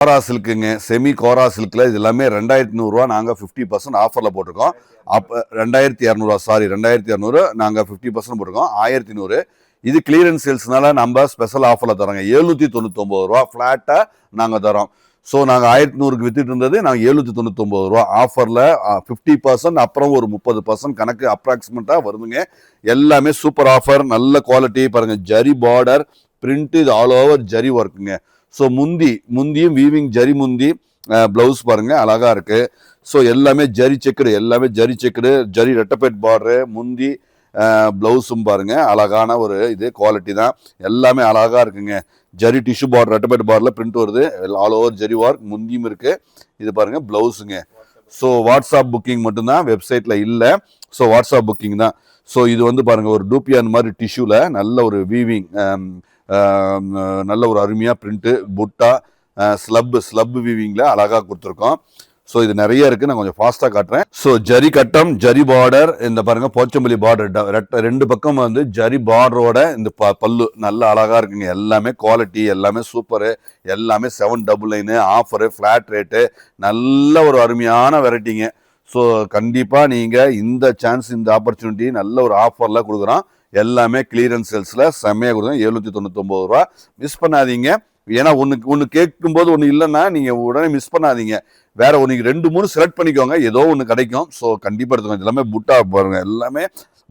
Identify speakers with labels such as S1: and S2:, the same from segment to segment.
S1: கோரா சில்க்குங்க, semi கோரா சில்க்ல இது எல்லாமே 2100 ரூபாய் நாங்க 50% ஆஃபர்ல போட்டிருக்கோம். அப்ப 2200 சாரி 2200 நாங்க 50% போட்டிருக்கோம். 1100 இது கிளியரன்ஸ் சேல்ஸ்னால நம்ம ஸ்பெஷல் ஆஃபர்ல தரோங்க. 799 ரூபாய் ஃபிளாட்டா நாங்க தரோம். ஸோ நாங்க 1100க்கு வித்துட்டு இருந்தது நாங்க 799 ரூபாய் ஆஃபர்ல 50% அப்புறம் ஒரு 30% கணக்கு அப்ராக்சிமேட்டா வருதுங்க. எல்லாமே சூப்பர் ஆஃபர், நல்ல குவாலிட்டி பாருங்க. ஜரி பார்டர் பிரிண்ட், இது ஆல் ஓவர் ஜரி ஒர்க்குங்க. ஸோ முந்தியும் வீவிங் ஜரி முந்தி பிளவுஸ் பாருங்க அழகா இருக்கு. ஸோ எல்லாமே ஜரி செக்குடு, எல்லாமே ஜரி செக்குடு, ஜரி ரெட்டப்பேட் பார்டரு முந்தி பிளவுஸும் பாருங்க அழகான ஒரு இது குவாலிட்டி தான். எல்லாமே அழகா இருக்குங்க. ஜரி டிஷ்யூ பார்டர் ரெட்டப்பேட் பார்டர்ல பிரிண்ட் வருது, ஆல் ஓவர் ஜரி ஒர்க் முந்தியும் இருக்கு. இது பாருங்க பிளவுஸுங்க. ஸோ வாட்ஸ்அப் புக்கிங் மட்டும்தான், வெப்சைட்ல இல்லை. ஸோ வாட்ஸ்அப் புக்கிங் தான். ஸோ இது வந்து பாருங்க ஒரு டூப்பியான் மாதிரி டிஷ்யூல நல்ல ஒரு வீவிங், நல்ல ஒரு அருமையா பிரிண்ட், புட்டா ஸ்லப் வீவிங்ல அழகா கொடுத்துருக்கோம். ஸோ இது நிறைய இருக்கு, நான் கொஞ்சம் ஃபாஸ்டா காட்டுறேன். ஸோ ஜரி கட்டம், ஜரி பார்டர், இந்த பாருங்க போச்சம்பள்ளி பார்டர், ரெண்டு பக்கம் வந்து ஜரி பார்டரோட இந்த பல்லு நல்ல அழகா இருக்குங்க. எல்லாமே குவாலிட்டி, எல்லாமே சூப்பரு, எல்லாமே 799 ஆஃபரு, ஃபிளாட் ரேட்டு, நல்ல ஒரு அருமையான வெரைட்டிங்க. ஸோ கண்டிப்பா நீங்க இந்த சான்ஸ், இந்த ஆப்பர்ச்சுனிட்டி நல்ல ஒரு ஆஃபர்ல கொடுக்குறோம். எல்லாமே கிளியரன்ஸ் சேல்ஸ்ல செம்மையா கொடுக்குறோம். 799 ரூபா மிஸ் பண்ணாதீங்க. ஏன்னா ஒன்று கேட்கும்போது ஒன்று இல்லைன்னா நீங்க உடனே மிஸ் பண்ணாதீங்க. வேற ஒன்று 2-3 செலக்ட் பண்ணிக்கோங்க, ஏதோ ஒன்று கிடைக்கும். ஸோ கண்டிப்பா எடுத்துக்கோங்க. எல்லாமே புட்டா பாருங்க, எல்லாமே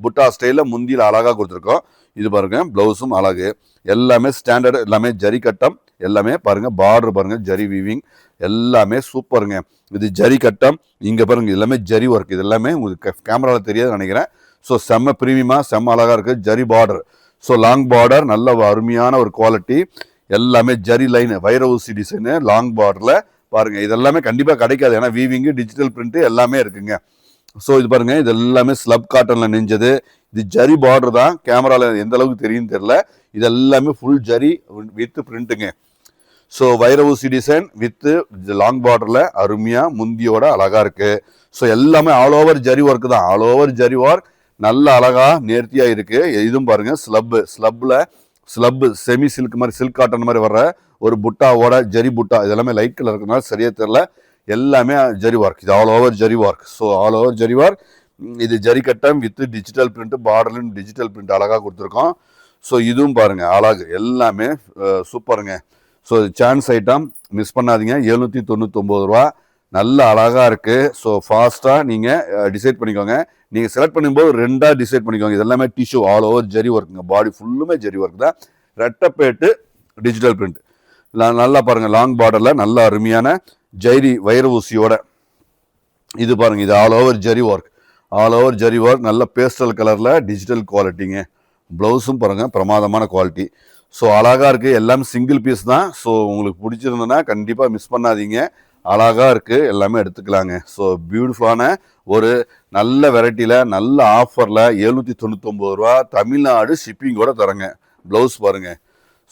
S1: புட்டா ஸ்டைல முந்தியில் அழகா கொடுத்துருக்கோம். இது பாருங்க பிளவுஸும் அழகு, எல்லாமே ஸ்டாண்டர்டு, எல்லாமே ஜரி கட்டம், எல்லாமே பாருங்க பார்டர் பாருங்க ஜரி வீவிங், எல்லாமே சூப்பருங்க. இது ஜரி கட்டம், இங்க பாருங்க எல்லாமே ஜரி ஒர்க். இது எல்லாமே உங்களுக்கு கேமராவில் தெரியாது நினைக்கிறேன். ஸோ செம்ம ப்ரீமியமா செம்ம அழகா இருக்கு. Zari border, so long border, நல்ல அருமையான ஒரு குவாலிட்டி. எல்லாமே ஜரி லைன் வைர ஊசி டிசைனு லாங் பார்டர்ல பாருங்க. இதெல்லாமே கண்டிப்பா கிடைக்காது, ஏன்னா வீவிங் டிஜிட்டல் பிரிண்ட் எல்லாமே இருக்குங்க. ஸோ இது பாருங்க, இது எல்லாமே ஸ்லப் காட்டன்ல நெஞ்சது. இது ஜரி பார்டர் தான், கேமரால எந்த அளவுக்கு தெரியும் தெரியல. இது எல்லாமே ஃபுல் ஜரி வித் பிரிண்ட்டுங்க. ஸோ வைர ஊசி டிசைன் வித் லாங் பார்டர்ல அருமையா முந்தியோட அழகா இருக்கு. ஸோ எல்லாமே ஆல் ஓவர் ஜரி ஒர்க் தான், ஆல் ஓவர் ஜரி ஒர்க் நல்ல அழகா நேர்த்தியா இருக்கு. இதுவும் பாருங்க ஸ்லப் செமி சில்க் மாதிரி, சில்க் காட்டன் மாதிரி வர்ற ஒரு புட்டாவோட ஜரி புட்டா. இதெல்லாமே லைட் கலர் இருக்கிறதுனால சரியா தெரியல. எல்லாமே ஜரி ஒர்க், இது all over zari work. So all over zari work. இது ஜரி கட்டம் வித் டிஜிட்டல் பிரிண்ட், பார்டர்லையும் டிஜிட்டல் பிரிண்ட் அழகா கொடுத்துருக்கோம். ஸோ இதுவும் பாருங்க அழகு, எல்லாமே சூப்பருங்க. ஸோ சான்ஸ் ஐட்டம் மிஸ் பண்ணாதீங்க. 799 ரூபா நல்ல அழகா இருக்கு. ஸோ ஃபாஸ்டா நீங்க டிசைட் பண்ணிக்கோங்க. நீங்க செலக்ட் பண்ணும்போது 2ஆ டிசைட் பண்ணிக்கோங்க. இதெல்லாமே டிஷ்யூ ஆல் ஓவர் ஜரி ஒர்க்குங்க, பாடி ஃபுல்லுமே ஜரி ஒர்க் தான். ரெட்டப்பேட்டு டிஜிட்டல் பிரிண்ட் நல்லா பாருங்க. லாங் பார்டர்ல நல்ல அருமையான ஜரி வைர ஊசியோட இது பாருங்க. இது all over zari work, all over zari work, நல்ல பேஸ்டல் கலர்ல டிஜிட்டல் குவாலிட்டிங்க. பிளவுஸும் பாருங்க பிரமாதமான குவாலிட்டி. ஸோ அழகா இருக்கு, எல்லாமே சிங்கிள் பீஸ் தான். ஸோ உங்களுக்கு பிடிச்சிருந்ததுன்னா கண்டிப்பா மிஸ் பண்ணாதீங்க. அழகா இருக்கு, எல்லாமே எடுத்துக்கலாங்க. ஸோ பியூட்டிஃபுல்லான ஒரு நல்ல வெரைட்டியில நல்ல ஆஃபர்ல 799 ரூபா தமிழ்நாடு ஷிப்பிங்கோட தரங்க. பிளவுஸ் பாருங்க.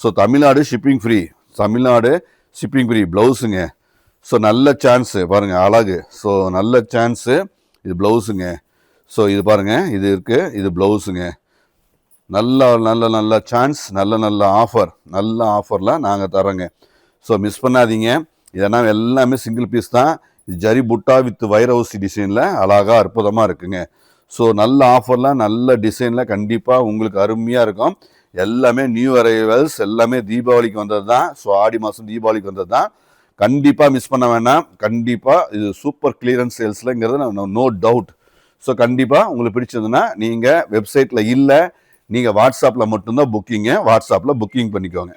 S1: So Tamil Nadu shipping free, Tamil Nadu shipping free பிளவுஸுங்க. ஸோ நல்ல சான்ஸ் பாருங்க அழகு. ஸோ நல்ல சான்ஸு, இது பிளவுஸுங்க. ஸோ இது பாருங்க, இது இருக்கு, இது பிளவுஸுங்க. நல்ல நல்ல நல்ல சான்ஸ், நல்ல ஆஃபர், நல்ல ஆஃபர்ல நாங்கள் தரோங்க. ஸோ மிஸ் பண்ணாதீங்க. இதெல்லாம் எல்லாமே சிங்கிள் பீஸ் தான். ஜரி புட்டா வித் வைர ஊசி டிசைன்ல அழகா அற்புதமா இருக்குங்க. ஸோ நல்ல ஆஃபர்ல நல்ல டிசைன்ல கண்டிப்பா உங்களுக்கு அருமையா இருக்கும். எல்லாமே நியூ அரைவல்ஸ், எல்லாமே தீபாவளிக்கு வந்தது தான். ஸோ ஆடி மாதம் தீபாவளிக்கு வந்தது தான். கண்டிப்பா மிஸ் பண்ண வேண்டாம். கண்டிப்பா இது சூப்பர் கிளியரன்ஸ் சேல்ஸ்லங்கிறது நோ டவுட். ஸோ கண்டிப்பா உங்களுக்கு பிடிச்சதுன்னா நீங்க வெப்சைட்ல இல்லை, நீங்க வாட்ஸ்அப்ல மட்டும்தான் புக்கிங்க, வாட்ஸ்அப்ல புக்கிங் பண்ணிக்கோங்க.